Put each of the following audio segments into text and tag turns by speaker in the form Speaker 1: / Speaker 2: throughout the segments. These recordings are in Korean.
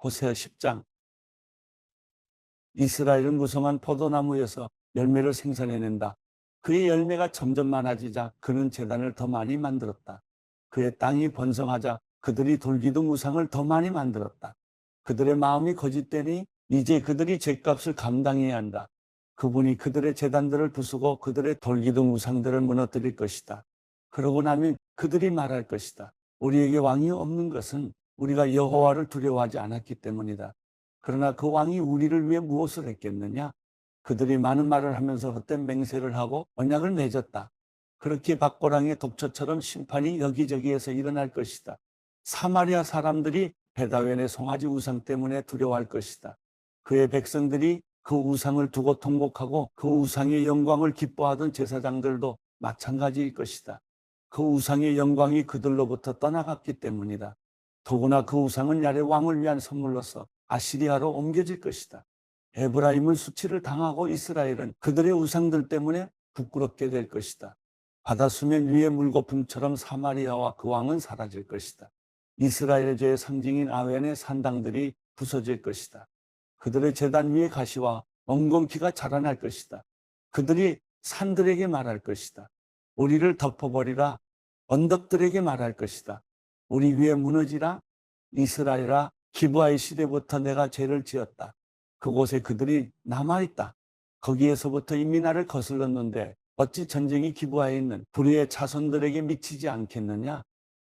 Speaker 1: 호세아 10장. 이스라엘은 무성한 포도나무에서 열매를 생산해낸다. 그의 열매가 점점 많아지자 그는 제단을 더 많이 만들었다. 그의 땅이 번성하자 그들이 돌기둥 우상을 더 많이 만들었다. 그들의 마음이 거짓되니 이제 그들이 죗값을 감당해야 한다. 그분이 그들의 제단들을 부수고 그들의 돌기둥 우상들을 무너뜨릴 것이다. 그러고 나면 그들이 말할 것이다. 우리에게 왕이 없는 것은 우리가 여호와를 두려워하지 않았기 때문이다. 그러나 그 왕이 우리를 위해 무엇을 했겠느냐? 그들이 많은 말을 하면서 헛된 맹세를 하고 언약을 맺었다. 그렇게 박고랑의 독처처럼 심판이 여기저기에서 일어날 것이다. 사마리아 사람들이 베다웬의 송아지 우상 때문에 두려워할 것이다. 그의 백성들이 그 우상을 두고 통곡하고 그 우상의 영광을 기뻐하던 제사장들도 마찬가지일 것이다. 그 우상의 영광이 그들로부터 떠나갔기 때문이다. 더구나 그 우상은 야레 왕을 위한 선물로서 아시리아로 옮겨질 것이다. 에브라임은 수치를 당하고 이스라엘은 그들의 우상들 때문에 부끄럽게 될 것이다. 바다수면 위의 물거품처럼 사마리아와 그 왕은 사라질 것이다. 이스라엘의 죄의 상징인 아웬의 산당들이 부서질 것이다. 그들의 제단 위에 가시와 엉겅퀴가 자라날 것이다. 그들이 산들에게 말할 것이다. 우리를 덮어버리라. 언덕들에게 말할 것이다. 우리 위에 무너지라. 이스라엘아, 기브아의 시대부터 내가 죄를 지었다. 그곳에 그들이 남아있다. 거기에서부터 이미 나를 거슬렀는데 어찌 전쟁이 기브아에 있는 불의의 자손들에게 미치지 않겠느냐?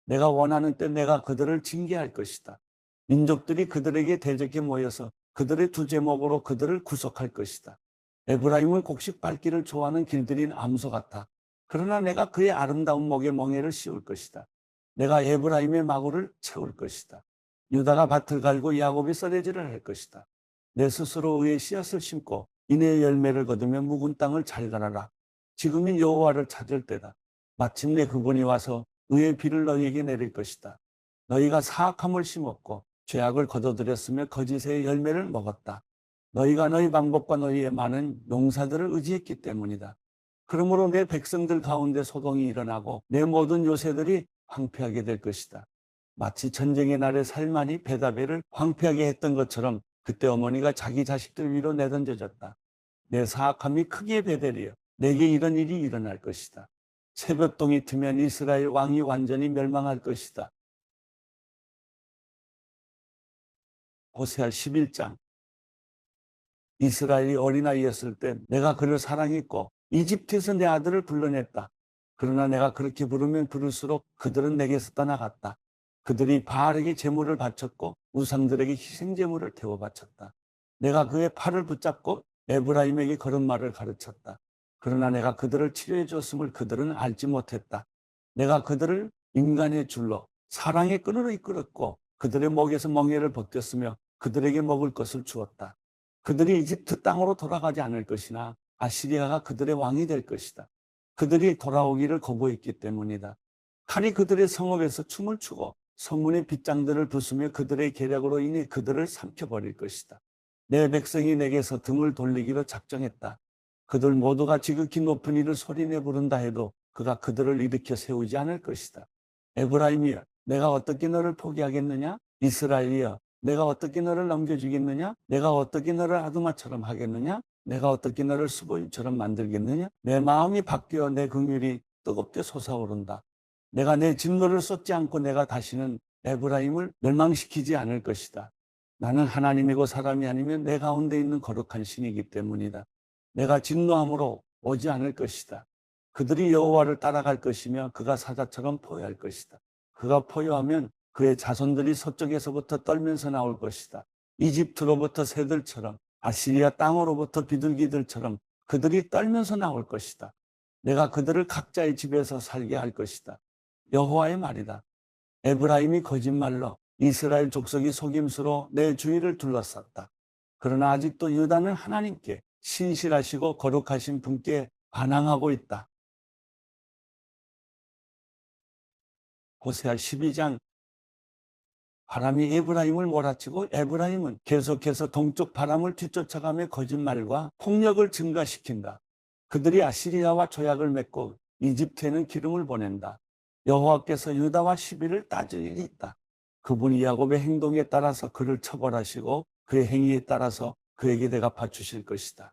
Speaker 1: 내가 원하는 때 내가 그들을 징계할 것이다. 민족들이 그들에게 대적해 모여서 그들의 두 제목으로 그들을 구속할 것이다. 에브라임은 곡식 밟기를 좋아하는 길들인 암소 같아. 그러나 내가 그의 아름다운 목에 멍에를 씌울 것이다. 내가 에브라임의 마구를 채울 것이다. 유다가 밭을 갈고 야곱이 썰매질을 할 것이다. 내 스스로 의의 씨앗을 심고 인의 열매를 거두며 묵은 땅을 잘 갈아라. 지금이 여호와를 찾을 때다. 마침내 그분이 와서 의의 비를 너희에게 내릴 것이다. 너희가 사악함을 심었고 죄악을 거둬들였으며 거짓의 열매를 먹었다. 너희가 너희 방법과 너희의 많은 용사들을 의지했기 때문이다. 그러므로 내 백성들 가운데 소동이 일어나고 내 모든 요새들이 황폐하게 될 것이다. 마치 전쟁의 날에 살만이 베다벨을 황폐하게 했던 것처럼 그때 어머니가 자기 자식들 위로 내던져졌다. 내 사악함이 크게 베델이여 내게 이런 일이 일어날 것이다. 새벽동이 트면 이스라엘 왕이 완전히 멸망할 것이다. 호세아 11장. 이스라엘이 어린아이였을 때 내가 그를 사랑했고 이집트에서 내 아들을 불러냈다. 그러나 내가 그렇게 부르면 부를수록 그들은 내게서 떠나갔다. 그들이 바알에게 제물을 바쳤고 우상들에게 희생제물을 태워 바쳤다. 내가 그의 팔을 붙잡고 에브라임에게 그런 말을 가르쳤다. 그러나 내가 그들을 치료해 줬음을 그들은 알지 못했다. 내가 그들을 인간의 줄로 사랑의 끈으로 이끌었고 그들의 목에서 멍에를 벗겼으며 그들에게 먹을 것을 주었다. 그들이 이집트 땅으로 돌아가지 않을 것이나 아시리아가 그들의 왕이 될 것이다. 그들이 돌아오기를 거부했기 때문이다. 칼이 그들의 성읍에서 춤을 추고 성문의 빗장들을 부수며 그들의 계략으로 인해 그들을 삼켜버릴 것이다. 내 백성이 내게서 등을 돌리기로 작정했다. 그들 모두가 지극히 높은 이를 소리내 부른다 해도 그가 그들을 일으켜 세우지 않을 것이다. 에브라임이여, 내가 어떻게 너를 포기하겠느냐? 이스라엘이여, 내가 어떻게 너를 넘겨주겠느냐? 내가 어떻게 너를 아두마처럼 하겠느냐? 내가 어떻게 너를 수보임처럼 만들겠느냐? 내 마음이 바뀌어 내 긍휼이 뜨겁게 솟아오른다. 내가 내 진노를 쏟지 않고 내가 다시는 에브라임을 멸망시키지 않을 것이다. 나는 하나님이고 사람이 아니면 내 가운데 있는 거룩한 신이기 때문이다. 내가 진노함으로 오지 않을 것이다. 그들이 여호와를 따라갈 것이며 그가 사자처럼 포효할 것이다. 그가 포효하면 그의 자손들이 서쪽에서부터 떨면서 나올 것이다. 이집트로부터 새들처럼 아시리아 땅으로부터 비둘기들처럼 그들이 떨면서 나올 것이다. 내가 그들을 각자의 집에서 살게 할 것이다. 여호와의 말이다. 에브라임이 거짓말로 이스라엘 족속이 속임수로 내 주위를 둘러쌌다. 그러나 아직도 유다는 하나님께 신실하시고 거룩하신 분께 반항하고 있다. 호세아 12장. 바람이 에브라임을 몰아치고 에브라임은 계속해서 동쪽 바람을 뒤쫓아가며 거짓말과 폭력을 증가시킨다. 그들이 아시리아와 조약을 맺고 이집트에는 기름을 보낸다. 여호와께서 유다와 시비를 따질 일이 있다. 그분이 야곱의 행동에 따라서 그를 처벌하시고 그의 행위에 따라서 그에게 대갚아 주실 것이다.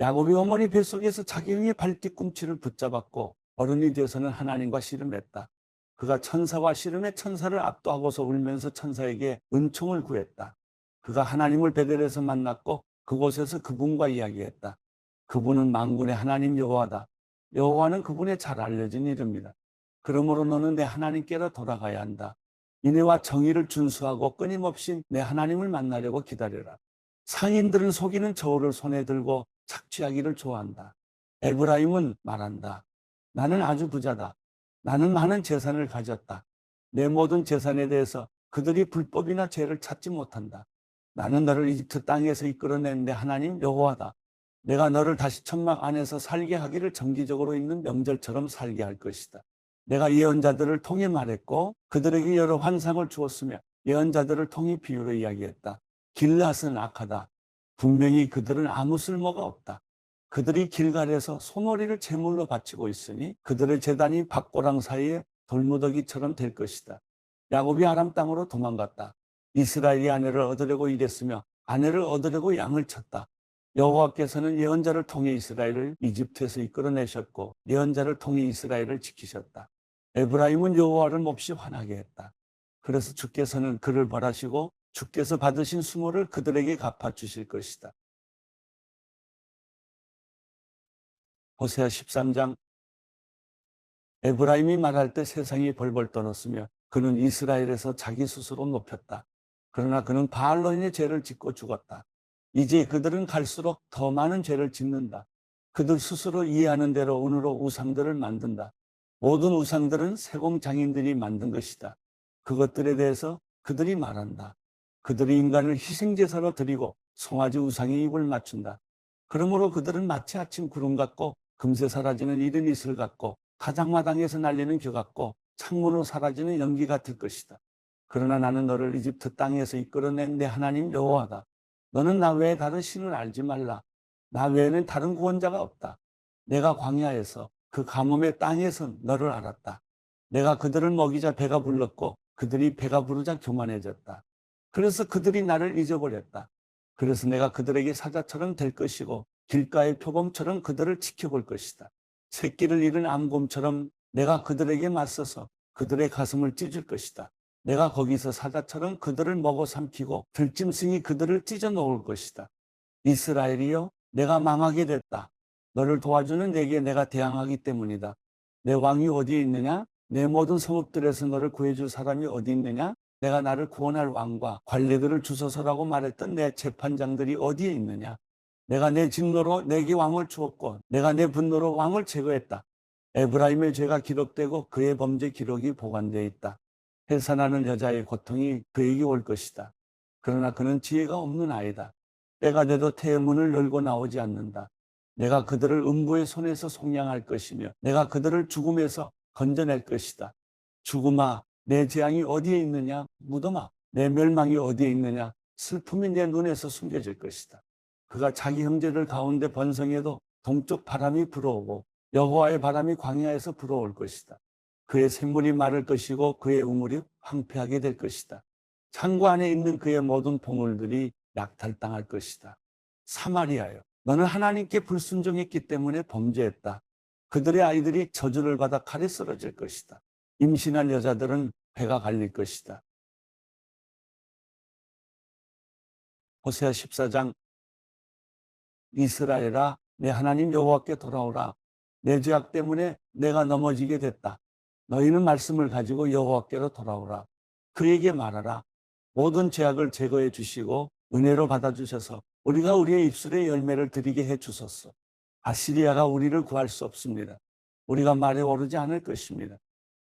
Speaker 1: 야곱이 어머니 뱃속에서 자기 형의 발뒤꿈치를 붙잡았고 어른이 되어서는 하나님과 씨름했다. 그가 천사와 씨름의 천사를 압도하고서 울면서 천사에게 은총을 구했다. 그가 하나님을 베델에서 만났고 그곳에서 그분과 이야기했다. 그분은 만군의 하나님 여호와다. 여호와는 그분의 잘 알려진 이름이다. 그러므로 너는 내 하나님께로 돌아가야 한다. 인애와 정의를 준수하고 끊임없이 내 하나님을 만나려고 기다려라. 상인들은 속이는 저울을 손에 들고 착취하기를 좋아한다. 에브라임은 말한다. 나는 아주 부자다. 나는 많은 재산을 가졌다. 내 모든 재산에 대해서 그들이 불법이나 죄를 찾지 못한다. 나는 너를 이집트 땅에서 이끌어낸 내 하나님 여호와다. 내가 너를 다시 천막 안에서 살게 하기를 정기적으로 있는 명절처럼 살게 할 것이다. 내가 예언자들을 통해 말했고 그들에게 여러 환상을 주었으며 예언자들을 통해 비유로 이야기했다. 길앗은 악하다. 분명히 그들은 아무 쓸모가 없다. 그들이 길갈에서 소머리를 제물로 바치고 있으니 그들의 제단이 밭고랑 사이에 돌무더기처럼 될 것이다. 야곱이 아람 땅으로 도망갔다. 이스라엘이 아내를 얻으려고 일했으며 아내를 얻으려고 양을 쳤다. 여호와께서는 예언자를 통해 이스라엘을 이집트에서 이끌어내셨고 예언자를 통해 이스라엘을 지키셨다. 에브라임은 여호와를 몹시 화나게 했다. 그래서 주께서는 그를 벌하시고 주께서 받으신 수모를 그들에게 갚아주실 것이다. 호세아 13장. 에브라임이 말할 때 세상이 벌벌 떠났으며 그는 이스라엘에서 자기 스스로 높였다. 그러나 그는 바알로 인해 죄를 짓고 죽었다. 이제 그들은 갈수록 더 많은 죄를 짓는다. 그들 스스로 이해하는 대로 은으로 우상들을 만든다. 모든 우상들은 세공 장인들이 만든 것이다. 그것들에 대해서 그들이 말한다. 그들이 인간을 희생제사로 드리고 송아지 우상에 입을 맞춘다. 그러므로 그들은 마치 아침 구름 같고 금세 사라지는 이른 이슬 같고 가장마당에서 날리는 겨 같고 창문으로 사라지는 연기 같을 것이다. 그러나 나는 너를 이집트 땅에서 이끌어낸 내 하나님 여호와다. 너는 나 외에 다른 신을 알지 말라. 나 외에는 다른 구원자가 없다. 내가 광야에서 그 가뭄의 땅에서 너를 알았다. 내가 그들을 먹이자 배가 불렀고 그들이 배가 부르자 교만해졌다. 그래서 그들이 나를 잊어버렸다. 그래서 내가 그들에게 사자처럼 될 것이고 길가의 표범처럼 그들을 지켜볼 것이다. 새끼를 잃은 암곰처럼 내가 그들에게 맞서서 그들의 가슴을 찢을 것이다. 내가 거기서 사자처럼 그들을 먹어 삼키고 들짐승이 그들을 찢어 놓을 것이다. 이스라엘이여, 내가 망하게 됐다. 너를 도와주는 내게 내가 대항하기 때문이다. 내 왕이 어디에 있느냐? 내 모든 성읍들에서 너를 구해줄 사람이 어디 있느냐? 내가 나를 구원할 왕과 관리들을 주소서라고 말했던 내 재판장들이 어디에 있느냐? 내가 내 진노로 내게 왕을 주었고 내가 내 분노로 왕을 제거했다. 에브라임의 죄가 기록되고 그의 범죄 기록이 보관되어 있다. 해산하는 여자의 고통이 그에게 올 것이다. 그러나 그는 지혜가 없는 아이다. 때가 돼도 태의 문을 열고 나오지 않는다. 내가 그들을 음부의 손에서 속량할 것이며 내가 그들을 죽음에서 건져낼 것이다. 죽음아, 내 재앙이 어디에 있느냐? 무덤아, 내 멸망이 어디에 있느냐? 슬픔이 내 눈에서 숨겨질 것이다. 그가 자기 형제들 가운데 번성해도 동쪽 바람이 불어오고 여호와의 바람이 광야에서 불어올 것이다. 그의 샘물이 마를 것이고 그의 우물이 황폐하게 될 것이다. 창고 안에 있는 그의 모든 보물들이 약탈당할 것이다. 사마리아여, 너는 하나님께 불순종했기 때문에 범죄했다. 그들의 아이들이 저주를 받아 칼에 쓰러질 것이다. 임신한 여자들은 배가 갈릴 것이다. 호세아 14장. 이스라엘아, 내 하나님 여호와께 돌아오라. 내 죄악 때문에 내가 넘어지게 됐다. 너희는 말씀을 가지고 여호와께로 돌아오라. 그에게 말하라. 모든 죄악을 제거해 주시고 은혜로 받아주셔서 우리가 우리의 입술에 열매를 드리게 해 주소서. 아시리아가 우리를 구할 수 없습니다. 우리가 말에 오르지 않을 것입니다.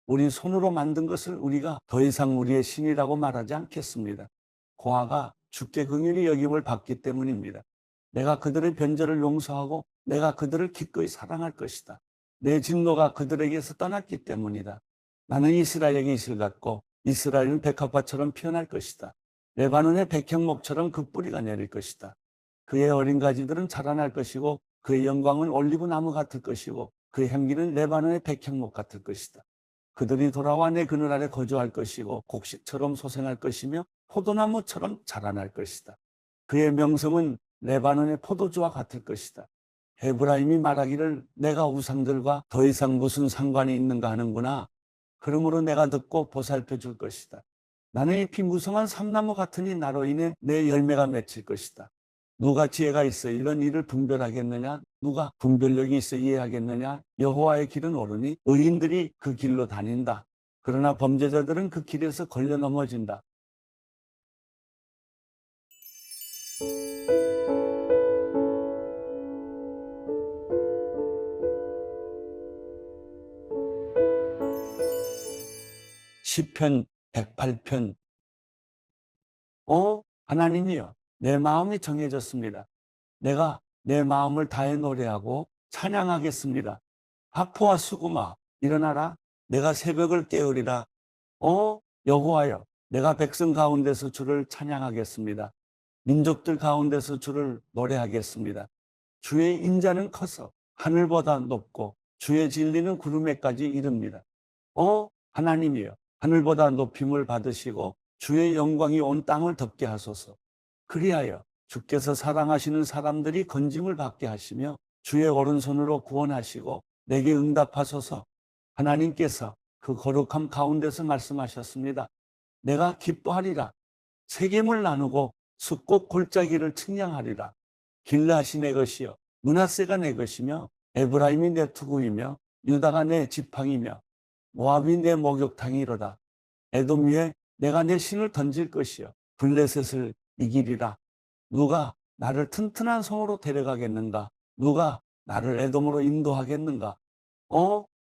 Speaker 1: 우리 손으로 만든 것을 우리가 더 이상 우리의 신이라고 말하지 않겠습니다. 고아가 주께 긍휼히 여김을 받기 때문입니다. 내가 그들의 변절을 용서하고 내가 그들을 기꺼이 사랑할 것이다. 내 진노가 그들에게서 떠났기 때문이다. 나는 이스라엘에게 이슬 같고 이스라엘은 백합화처럼 피어날 것이다. 레바논의 백향목처럼 그 뿌리가 내릴 것이다. 그의 어린 가지들은 자라날 것이고 그의 영광은 올리브 나무 같을 것이고 그의 향기는 레바논의 백향목 같을 것이다. 그들이 돌아와 내 그늘 아래 거주할 것이고 곡식처럼 소생할 것이며 포도나무처럼 자라날 것이다. 그의 명성은 레바논의 포도주와 같을 것이다. 에브라임이 말하기를 내가 우상들과 더 이상 무슨 상관이 있는가 하는구나. 그러므로 내가 듣고 보살펴 줄 것이다. 나는 잎이 무성한 삼나무 같으니 나로 인해 내 열매가 맺힐 것이다. 누가 지혜가 있어 이런 일을 분별하겠느냐? 누가 분별력이 있어 이해하겠느냐? 여호와의 길은 옳으니 의인들이 그 길로 다닌다. 그러나 범죄자들은 그 길에서 걸려 넘어진다. 시편 108편. 하나님이여, 내 마음이 정해졌습니다. 내가 내 마음을 다해 노래하고 찬양하겠습니다. 학포와 수구마, 일어나라. 내가 새벽을 깨우리라. 여호와여, 내가 백성 가운데서 주를 찬양하겠습니다. 민족들 가운데서 주를 노래하겠습니다. 주의 인자는 커서 하늘보다 높고 주의 진리는 구름에까지 이릅니다. 하나님이여, 하늘보다 높임을 받으시고 주의 영광이 온 땅을 덮게 하소서. 그리하여 주께서 사랑하시는 사람들이 건짐을 받게 하시며 주의 오른손으로 구원하시고 내게 응답하소서. 하나님께서 그 거룩함 가운데서 말씀하셨습니다. 내가 기뻐하리라. 세겜을 나누고 숫꽃 골짜기를 측량하리라. 길라시 내 것이요 므낫세가 내 것이며 에브라임이 내 투구이며 유다가 내 지팡이며 모압이 내 목욕탕이로다. 에돔 위에 내가 내 신을 던질 것이요 블레셋을 이기리라. 누가 나를 튼튼한 성으로 데려가겠는가? 누가 나를 에돔으로 인도하겠는가?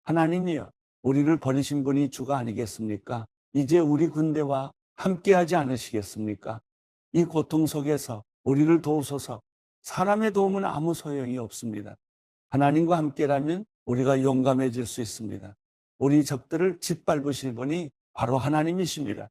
Speaker 1: 하나님이여, 우리를 버리신 분이 주가 아니겠습니까? 이제 우리 군대와 함께하지 않으시겠습니까? 이 고통 속에서 우리를 도우소서. 사람의 도움은 아무 소용이 없습니다. 하나님과 함께라면 우리가 용감해질 수 있습니다. 우리 적들을 짓밟으실 분이 바로 하나님이십니다.